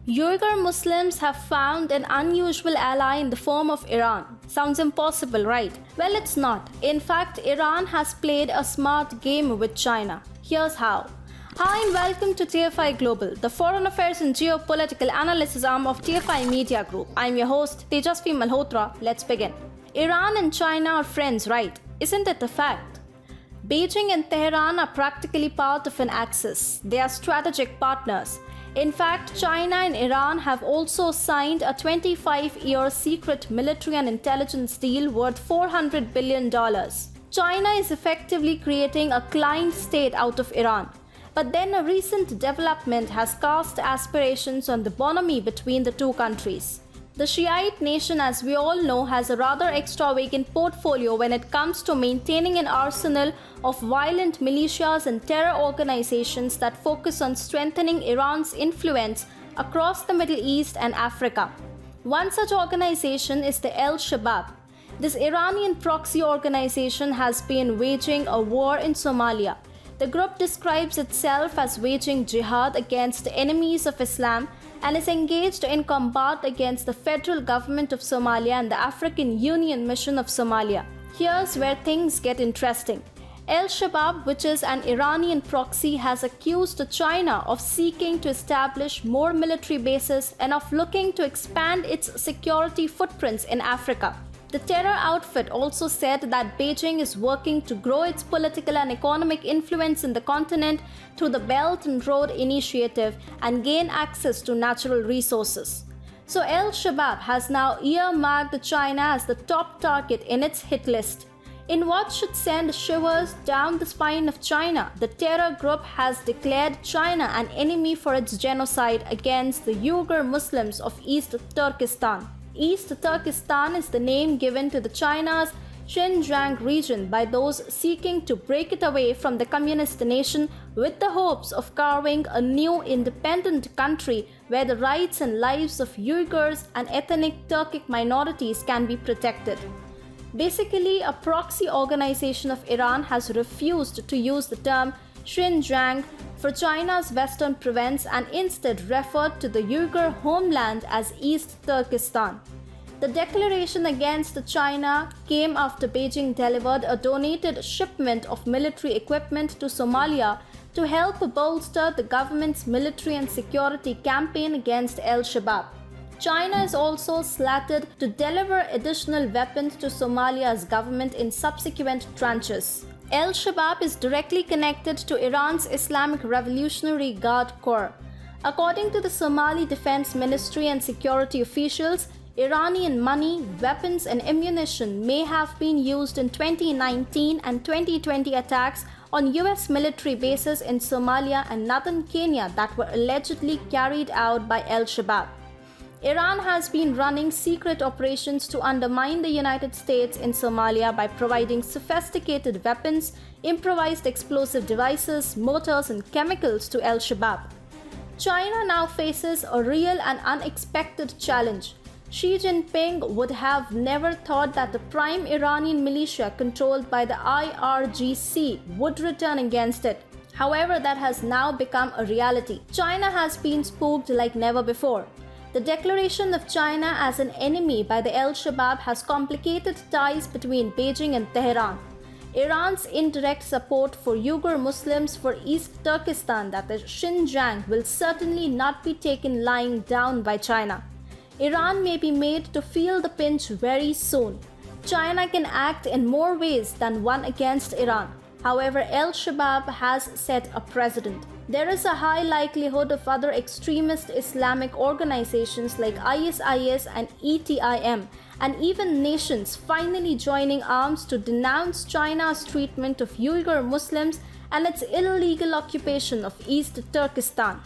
Uyghur Muslims have found an unusual ally in the form of Iran. Sounds impossible, right? Well, it's not. In fact, Iran has played a smart game with China. Here's how. Hi and welcome to TFI Global, the foreign affairs and geopolitical analysis arm of TFI Media Group. I'm your host, Tejasvi Malhotra. Let's begin. Iran and China are friends, right? Isn't it a fact? Beijing and Tehran are practically part of an axis. They are strategic partners. In fact, China and Iran have also signed a 25-year secret military and intelligence deal worth $400 billion. China is effectively creating a client state out of Iran. But then a recent development has cast aspirations on the bonhomie between the two countries. The Shiite nation, as we all know, has a rather extravagant portfolio when it comes to maintaining an arsenal of violent militias and terror organizations that focus on strengthening Iran's influence across the Middle East and Africa. One such organization is the Al-Shabaab. This Iranian proxy organization has been waging a war in Somalia. The group describes itself as waging jihad against enemies of Islam and is engaged in combat against the federal government of Somalia and the African Union Mission of Somalia. Here's where things get interesting. Al-Shabaab, which is an Iranian proxy, has accused China of seeking to establish more military bases and of looking to expand its security footprints in Africa. The terror outfit also said that Beijing is working to grow its political and economic influence in the continent through the Belt and Road Initiative and gain access to natural resources. So Al-Shabaab has now earmarked China as the top target in its hit list. In what should send shivers down the spine of China, the terror group has declared China an enemy for its genocide against the Uyghur Muslims of East Turkestan. East Turkestan is the name given to the China's Xinjiang region by those seeking to break it away from the communist nation with the hopes of carving a new independent country where the rights and lives of Uyghurs and ethnic Turkic minorities can be protected. Basically, a proxy organization of Iran has refused to use the term Xinjiang for China's western province and instead referred to the Uyghur homeland as East Turkestan. The declaration against China came after Beijing delivered a donated shipment of military equipment to Somalia to help bolster the government's military and security campaign against Al-Shabaab. China is also slated to deliver additional weapons to Somalia's government in subsequent tranches. Al-Shabaab is directly connected to Iran's Islamic Revolutionary Guard Corps. According to the Somali Defense Ministry and security officials, Iranian money, weapons and ammunition may have been used in 2019 and 2020 attacks on US military bases in Somalia and northern Kenya that were allegedly carried out by Al-Shabaab. Iran has been running secret operations to undermine the United States in Somalia by providing sophisticated weapons, improvised explosive devices, mortars, and chemicals to Al-Shabaab. China now faces a real and unexpected challenge. Xi Jinping would have never thought that the prime Iranian militia controlled by the IRGC would return against it. However, that has now become a reality. China has been spooked like never before. The declaration of China as an enemy by the Al-Shabaab has complicated ties between Beijing and Tehran. Iran's indirect support for Uyghur Muslims for East Turkestan, that is Xinjiang, will certainly not be taken lying down by China. Iran may be made to feel the pinch very soon. China can act in more ways than one against Iran. However, Al-Shabaab has set a precedent. There is a high likelihood of other extremist Islamic organizations like ISIS and ETIM, and even nations finally joining arms to denounce China's treatment of Uyghur Muslims and its illegal occupation of East Turkestan.